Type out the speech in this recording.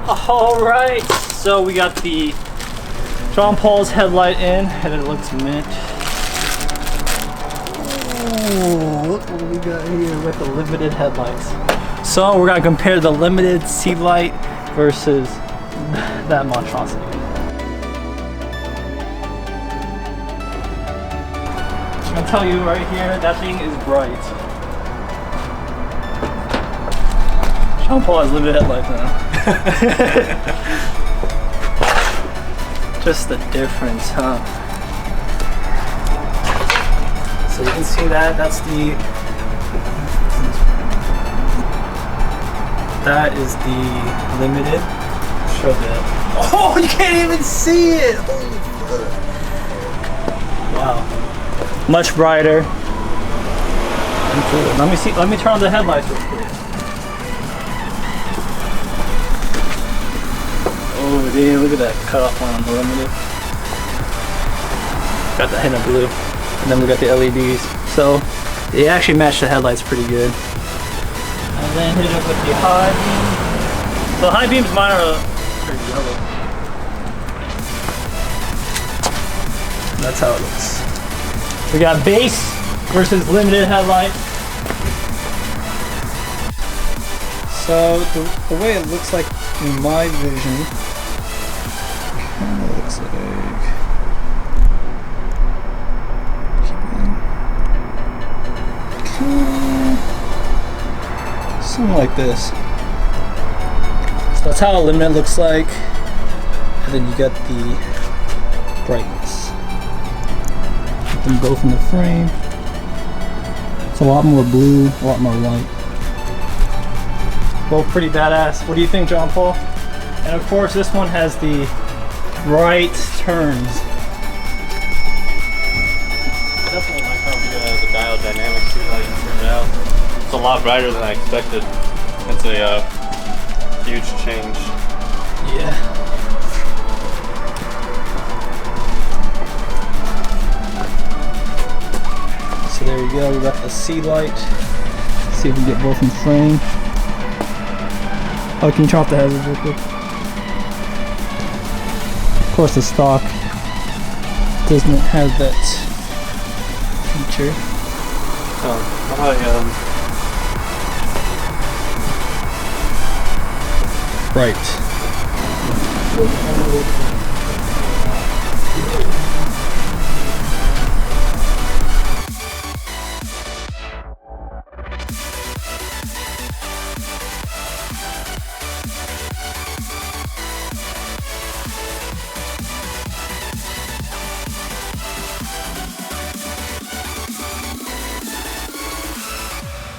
All right, so we got the John Paul's headlight in, and it looks mint. Oh, look what we got here with the limited headlights. So we're gonna compare the limited C-light versus that monstrosity. I'm gonna tell you right here, that thing is bright. John Paul has limited headlights now. Just the difference, huh? So you can see that, that is the limited. Show that. Oh, you can't even see it! Holy fuck. Wow. Much brighter. Let me see, let me turn on the headlights real quick. Oh damn, look at that cutoff line on the limited. Got the hint of blue. And then we got the LEDs. So they actually match the headlights pretty good. And then hit it with the high beam. So high beams, mine are pretty yellow. That's how it looks. We got base versus limited headlight. So the way it looks like in my vision, kind of looks like something like this. So that's how a limited looks like, and then you got the brightness. Put them both in the frame. It's a lot more blue, a lot more white. Both pretty badass. What do you think, John Paul? And of course, this one has the right turns. Definitely like how the Diode Dynamics headlight turned out. It's a lot brighter than I expected. It's a huge change. Yeah. So there you go. We got the C-light. See if we can get both in frame. Oh, can you turn off the hazards real quick? Of course, the stock doesn't have that feature. Oh, Right.